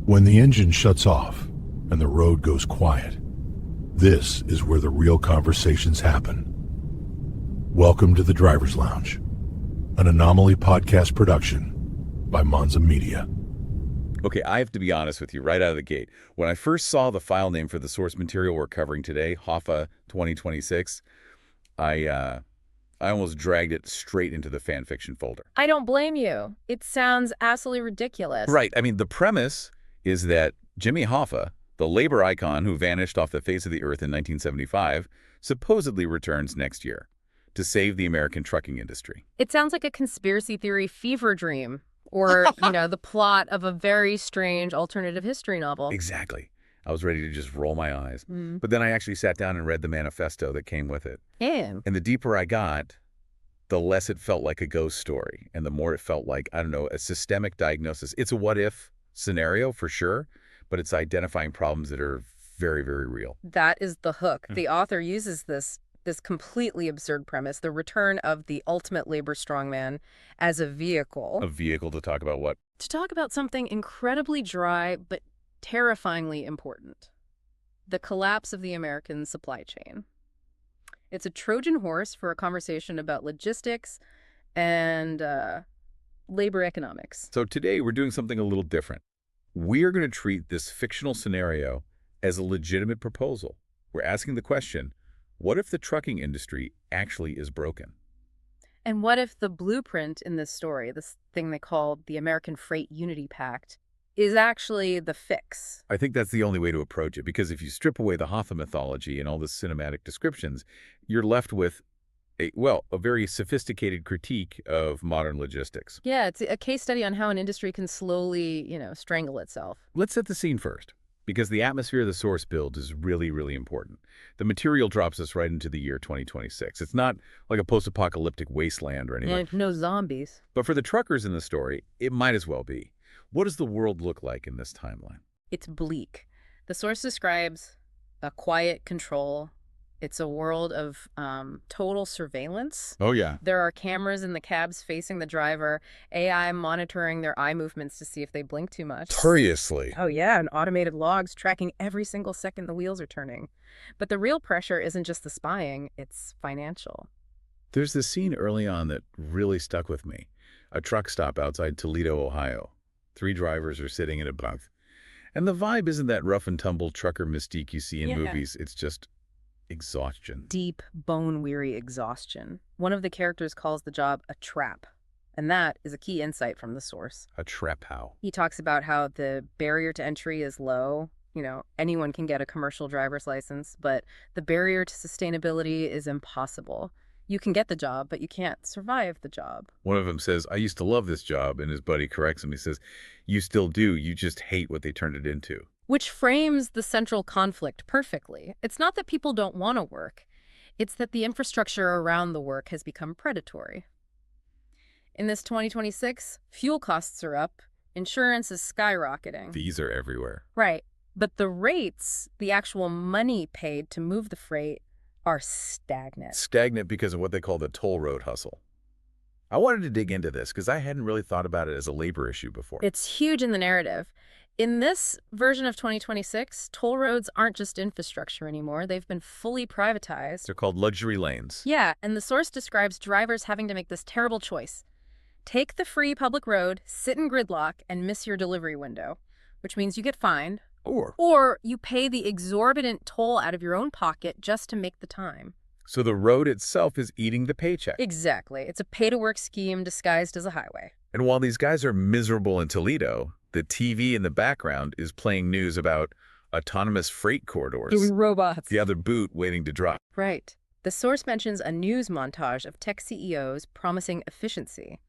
When the engine shuts off and the road goes quiet, this is where the real conversations happen. Welcome to the Driver's Lounge, an Anomaly podcast production by Monza Media. Okay, I have to be honest with you right out of the gate. When I first saw the file name for the source material we're covering today, Hoffa 2026, I almost dragged it straight into the fan fiction folder. I don't blame you. It sounds absolutely ridiculous. Right. I mean, the premise is that Jimmy Hoffa, the labor icon who vanished off the face of the earth in 1975, supposedly returns next year to save the American trucking industry. It sounds like a conspiracy theory fever dream or, the plot of a very strange alternative history novel. Exactly. I was ready to just roll my eyes. But then I actually sat down and read the manifesto that came with it. Yeah. And the deeper I got, the less it felt like a ghost story, and the more it felt like, I don't know, a systemic diagnosis. It's a what-if scenario for sure, but it's identifying problems that are very, very real. That is the hook. The author uses this completely absurd premise, the return of the ultimate labor strongman, as a vehicle. A vehicle to talk about what? To talk about something incredibly dry but terrifyingly important. The collapse of the American supply chain. It's a Trojan horse for a conversation about logistics and labor economics. So today we're doing something a little different. We're going to treat this fictional scenario as a legitimate proposal. We're asking the question, what if the trucking industry actually is broken? And what if the blueprint in this story, this thing they called the American Freight Unity Pact, is actually the fix? I think that's the only way to approach it, because if you strip away the Hoffa mythology and all the cinematic descriptions, you're left with a very sophisticated critique of modern logistics. Yeah, it's a case study on how an industry can slowly, strangle itself. Let's set the scene first, because the atmosphere of the source build is really, really important. The material drops us right into the year 2026. It's not like a post-apocalyptic wasteland or anything. No zombies. But for the truckers in the story, it might as well be. What does the world look like in this timeline? It's bleak. The source describes a quiet control. It's a world of total surveillance. Oh, yeah. There are cameras in the cabs facing the driver, AI monitoring their eye movements to see if they blink too much. Seriously. Oh, yeah, and automated logs tracking every single second the wheels are turning. But the real pressure isn't just the spying, it's financial. There's this scene early on that really stuck with me. A truck stop outside Toledo, Ohio. 3 drivers are sitting in a booth. And the vibe isn't that rough and tumble trucker mystique you see in movies. It's just exhaustion. Deep, bone-weary exhaustion. One of the characters calls the job a trap. And that is a key insight from the source. A trap how? He talks about how the barrier to entry is low. Anyone can get a commercial driver's license, but the barrier to sustainability is impossible. You can get the job, but you can't survive the job. One of them says, I used to love this job, and his buddy corrects him. He says, you still do, you just hate what they turned it into. Which frames the central conflict perfectly. It's not that people don't want to work. It's that the infrastructure around the work has become predatory. In this 2026, fuel costs are up, insurance is skyrocketing. Fees are everywhere. Right. But the rates, the actual money paid to move the freight, are stagnant. Stagnant because of what they call the toll road hustle. I wanted to dig into this because I hadn't really thought about it as a labor issue before. It's huge in the narrative. In this version of 2026, toll roads aren't just infrastructure anymore. They've been fully privatized. They're called luxury lanes. Yeah, and the source describes drivers having to make this terrible choice. Take the free public road, sit in gridlock, and miss your delivery window, which means you get fined. Or you pay the exorbitant toll out of your own pocket just to make the time. So the road itself is eating the paycheck. Exactly. It's a pay-to-work scheme disguised as a highway. And while these guys are miserable in Toledo, the TV in the background is playing news about autonomous freight corridors. Robots. The other boot waiting to drop. Right. The source mentions a news montage of tech CEOs promising efficiency.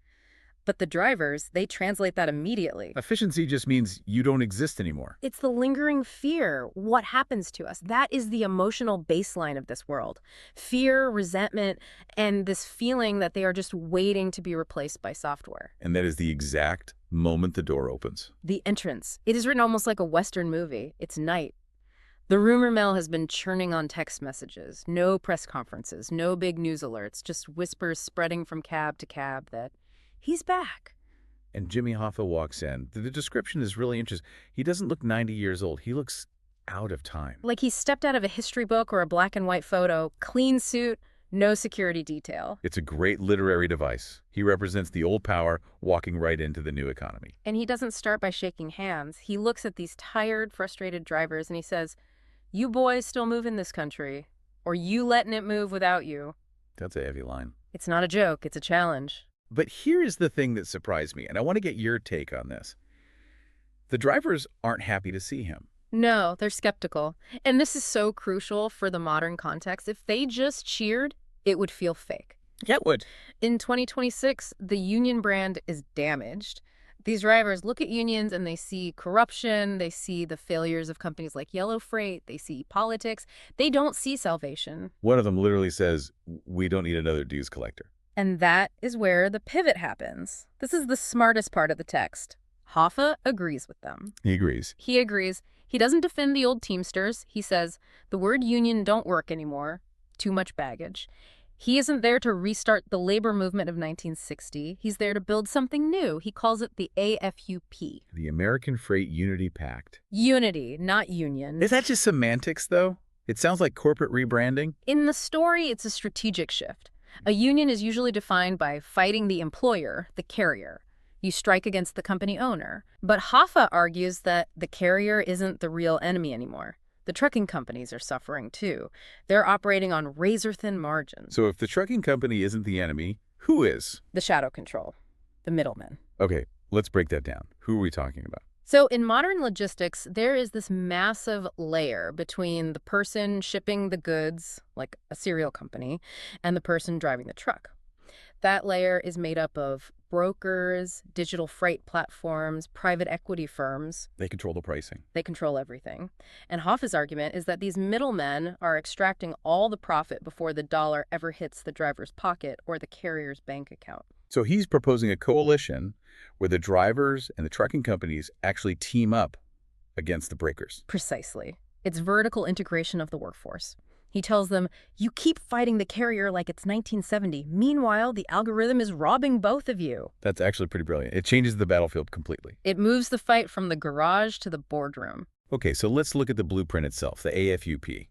But the drivers, they translate that immediately. Efficiency just means you don't exist anymore. It's the lingering fear. What happens to us? That is the emotional baseline of this world. Fear, resentment, and this feeling that they are just waiting to be replaced by software. And that is the exact moment the door opens. The entrance. It is written almost like a Western movie. It's night. The rumor mill has been churning on text messages. No press conferences, no big news alerts, just whispers spreading from cab to cab that he's back. And Jimmy Hoffa walks in. The description is really interesting. He doesn't look 90 years old. He looks out of time. Like he stepped out of a history book or a black and white photo, clean suit, no security detail. It's a great literary device. He represents the old power walking right into the new economy. And he doesn't start by shaking hands. He looks at these tired, frustrated drivers and he says, "You boys still move in this country, or you letting it move without you." That's a heavy line. It's not a joke, it's a challenge. But here is the thing that surprised me, and I want to get your take on this. The drivers aren't happy to see him. No, they're skeptical. And this is so crucial for the modern context. If they just cheered, it would feel fake. Yeah, it would. In 2026, the union brand is damaged. These drivers look at unions and they see corruption, they see the failures of companies like Yellow Freight, they see politics. They don't see salvation. One of them literally says, "We don't need another dues collector." And that is where the pivot happens. This is the smartest part of the text. Hoffa agrees with them. He agrees. He agrees. He doesn't defend the old Teamsters. He says, the word union don't work anymore. Too much baggage. He isn't there to restart the labor movement of 1960. He's there to build something new. He calls it the AFUP. The American Freight Unity Pact. Unity, not union. Is that just semantics, though? It sounds like corporate rebranding. In the story, it's a strategic shift. A union is usually defined by fighting the employer, the carrier. You strike against the company owner. But Hoffa argues that the carrier isn't the real enemy anymore. The trucking companies are suffering too. They're operating on razor-thin margins. So if the trucking company isn't the enemy, who is? The shadow control, the middlemen. Okay, let's break that down. Who are we talking about? So in modern logistics, there is this massive layer between the person shipping the goods, like a cereal company, and the person driving the truck. That layer is made up of brokers, digital freight platforms, private equity firms. They control the pricing. They control everything. And Hoffa's argument is that these middlemen are extracting all the profit before the dollar ever hits the driver's pocket or the carrier's bank account. So he's proposing a coalition where the drivers and the trucking companies actually team up against the breakers. Precisely. It's vertical integration of the workforce. He tells them, you keep fighting the carrier like it's 1970. Meanwhile, the algorithm is robbing both of you. That's actually pretty brilliant. It changes the battlefield completely. It moves the fight from the garage to the boardroom. Okay, so let's look at the blueprint itself, the AFUP.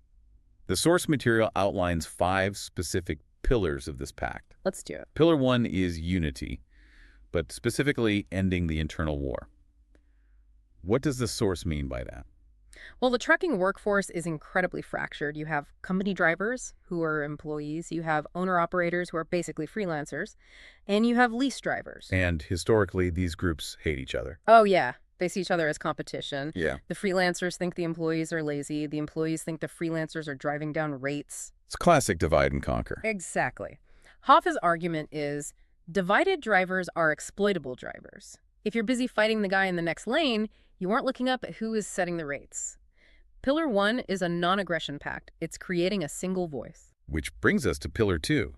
The source material outlines 5 specific pillars of this pact. Let's do it. Pillar 1 is unity, but specifically ending the internal war. What does the source mean by that? Well, the trucking workforce is incredibly fractured. You have company drivers who are employees, you have owner-operators who are basically freelancers, and you have lease drivers. And historically, these groups hate each other. Oh, yeah. They see each other as competition. Yeah. The freelancers think the employees are lazy. The employees think the freelancers are driving down rates. It's classic divide and conquer. Exactly. Hoffa's argument is divided drivers are exploitable drivers. If you're busy fighting the guy in the next lane, you aren't looking up at who is setting the rates. Pillar 1 is a non-aggression pact. It's creating a single voice. Which brings us to Pillar 2,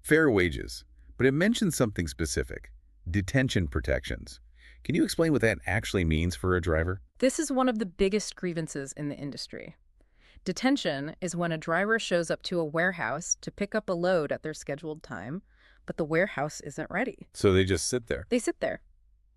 fair wages. But it mentions something specific, detention protections. Can you explain what that actually means for a driver? This is one of the biggest grievances in the industry. Detention is when a driver shows up to a warehouse to pick up a load at their scheduled time, but the warehouse isn't ready. So they just sit there. They sit there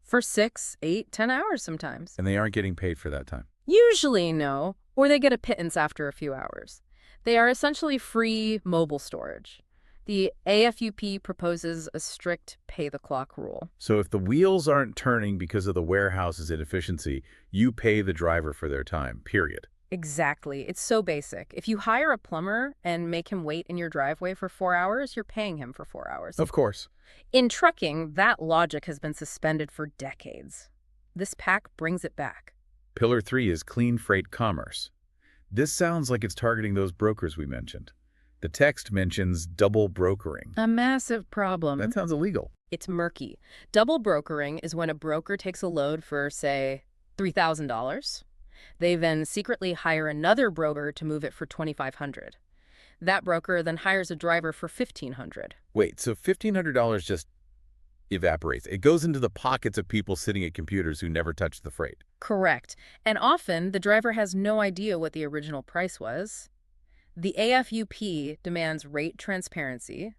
for 6, 8, 10 hours sometimes. And they aren't getting paid for that time. Usually no, or they get a pittance after a few hours. They are essentially free mobile storage. The AFUP proposes a strict pay-the-clock rule. So if the wheels aren't turning because of the warehouse's inefficiency, you pay the driver for their time, period. Exactly. It's so basic. If you hire a plumber and make him wait in your driveway for 4 hours, you're paying him for 4 hours. Of course. In trucking, that logic has been suspended for decades. This pact brings it back. Pillar 3 is clean freight commerce. This sounds like it's targeting those brokers we mentioned. The text mentions double brokering. A massive problem. That sounds illegal. It's murky. Double brokering is when a broker takes a load for, say, $3,000. They then secretly hire another broker to move it for $2,500. That broker then hires a driver for $1,500. Wait, so $1,500 just evaporates. It goes into the pockets of people sitting at computers who never touched the freight. Correct. And often, the driver has no idea what the original price was. The AFUP demands rate transparency.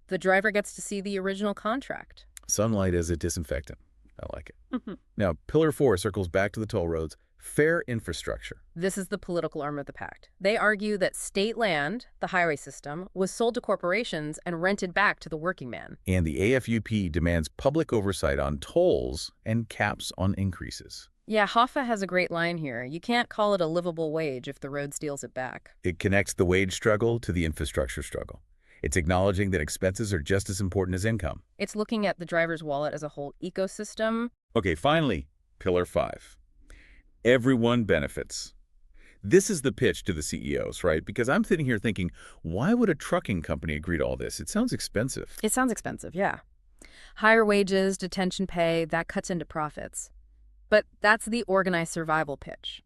The driver gets to see the original contract. Sunlight as a disinfectant. I like it. Now, Pillar 4 circles back to the toll roads. Fair infrastructure. This is the political arm of the pact. They argue that state land, the highway system, was sold to corporations and rented back to the working man. And the AFUP demands public oversight on tolls and caps on increases. Yeah, Hoffa has a great line here. You can't call it a livable wage if the road steals it back. It connects the wage struggle to the infrastructure struggle. It's acknowledging that expenses are just as important as income. It's looking at the driver's wallet as a whole ecosystem. Okay, finally, Pillar 5. Everyone benefits. This is the pitch to the CEOs, right? Because I'm sitting here thinking, why would a trucking company agree to all this? It sounds expensive. It sounds expensive, yeah. Higher wages, detention pay, that cuts into profits. But that's the organized survival pitch.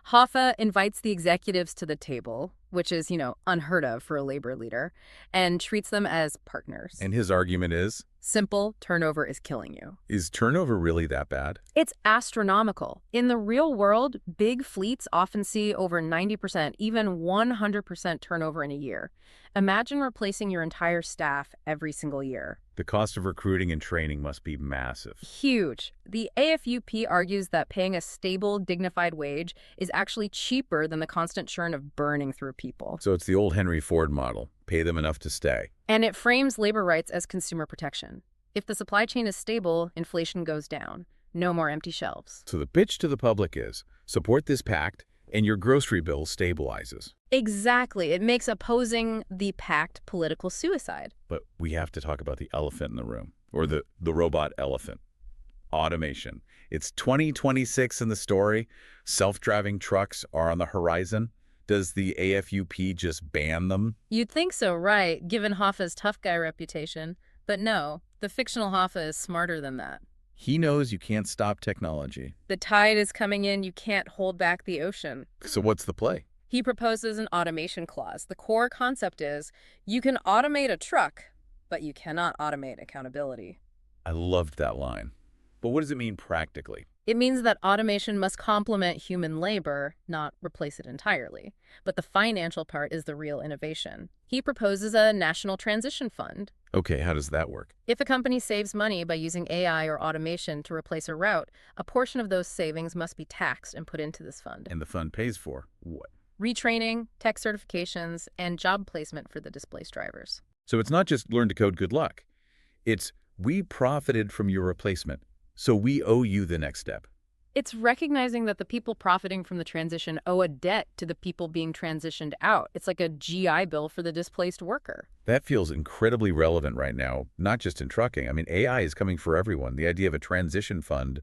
Hoffa invites the executives to the table, which is, unheard of for a labor leader, and treats them as partners. And his argument is? Simple, turnover is killing you. Is turnover really that bad? It's astronomical. In the real world, big fleets often see over 90%, even 100% turnover in a year. Imagine replacing your entire staff every single year. The cost of recruiting and training must be massive. Huge. The AFUP argues that paying a stable, dignified wage is actually cheaper than the constant churn of burning through people. So it's the old Henry Ford model. Pay them enough to stay. And it frames labor rights as consumer protection. If the supply chain is stable, inflation goes down. No more empty shelves. So the pitch to the public is, support this pact, and your grocery bill stabilizes. Exactly. It makes opposing the pact political suicide. But we have to talk about the elephant in the room, or the robot elephant. Automation. It's 2026 in the story. Self-driving trucks are on the horizon. Does the AFUP just ban them? You'd think so, right, given Hoffa's tough guy reputation. But no, the fictional Hoffa is smarter than that. He knows you can't stop technology. The tide is coming in, you can't hold back the ocean. So what's the play? He proposes an automation clause. The core concept is you can automate a truck, but you cannot automate accountability. I loved that line. But what does it mean practically? It means that automation must complement human labor, not replace it entirely. But the financial part is the real innovation. He proposes a national transition fund. Okay, how does that work? If a company saves money by using AI or automation to replace a route, a portion of those savings must be taxed and put into this fund. And the fund pays for what? Retraining, tech certifications, and job placement for the displaced drivers. So it's not just learn to code good luck. It's we profited from your replacement, so we owe you the next step. It's recognizing that the people profiting from the transition owe a debt to the people being transitioned out. It's like a GI Bill for the displaced worker. That feels incredibly relevant right now, not just in trucking. I mean, AI is coming for everyone. The idea of a transition fund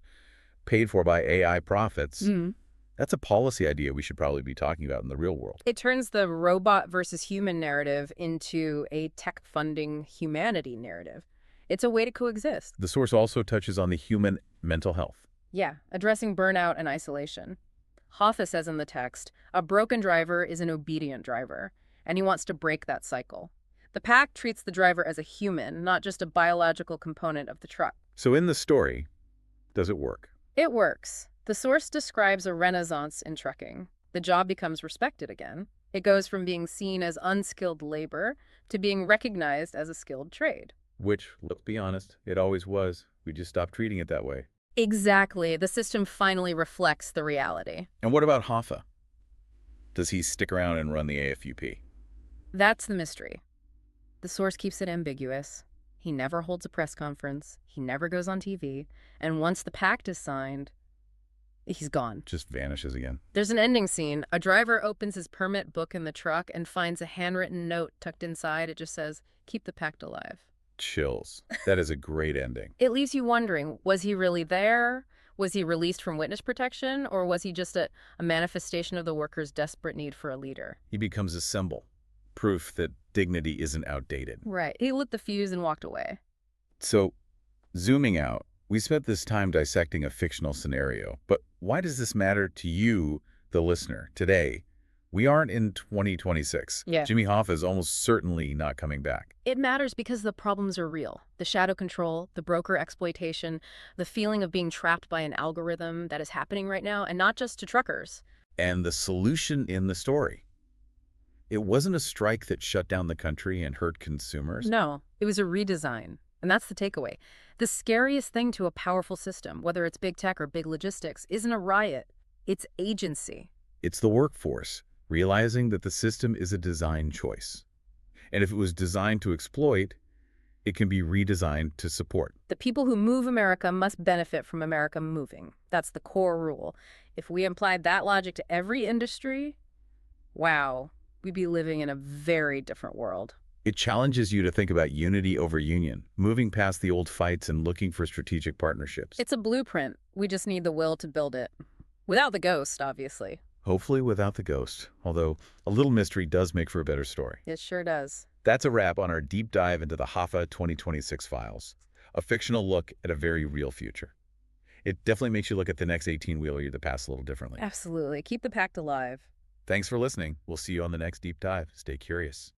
paid for by AI profits, that's a policy idea we should probably be talking about in the real world. It turns the robot versus human narrative into a tech funding humanity narrative. It's a way to coexist. The source also touches on the human mental health. Yeah, addressing burnout and isolation. Hoffa says in the text, a broken driver is an obedient driver, and he wants to break that cycle. The pact treats the driver as a human, not just a biological component of the truck. So in the story, does it work? It works. The source describes a renaissance in trucking. The job becomes respected again. It goes from being seen as unskilled labor to being recognized as a skilled trade. Which, let's be honest, it always was. We just stopped treating it that way. Exactly. The system finally reflects the reality. And what about Hoffa? Does he stick around and run the AFUP? That's the mystery. The source keeps it ambiguous. He never holds a press conference. He never goes on TV. And once the pact is signed, he's gone. Just vanishes again. There's an ending scene. A driver opens his permit book in the truck and finds a handwritten note tucked inside. It just says, "Keep the pact alive." Chills. That is a great ending. It leaves you wondering, was he really there? Was he released from witness protection? Or was he just a manifestation of the workers' desperate need for a leader? He becomes a symbol, proof that dignity isn't outdated. Right. He lit the fuse and walked away. So, zooming out, we spent this time dissecting a fictional scenario, but why does this matter to you, the listener, today? We aren't in 2026. Yeah. Jimmy Hoffa is almost certainly not coming back. It matters because the problems are real. The shadow control, the broker exploitation, the feeling of being trapped by an algorithm that is happening right now, and not just to truckers. And the solution in the story. It wasn't a strike that shut down the country and hurt consumers. No, it was a redesign. And that's the takeaway. The scariest thing to a powerful system, whether it's big tech or big logistics, isn't a riot. It's agency. It's the workforce, realizing that the system is a design choice. And if it was designed to exploit, it can be redesigned to support. The people who move America must benefit from America moving. That's the core rule. If we applied that logic to every industry, wow, we'd be living in a very different world. It challenges you to think about unity over union, moving past the old fights and looking for strategic partnerships. It's a blueprint. We just need the will to build it. Without the ghost, obviously. Hopefully without the ghost, although a little mystery does make for a better story. It sure does. That's a wrap on our deep dive into the Hoffa 2026 files, a fictional look at a very real future. It definitely makes you look at the next 18-wheeler of the past a little differently. Absolutely. Keep the pact alive. Thanks for listening. We'll see you on the next deep dive. Stay curious.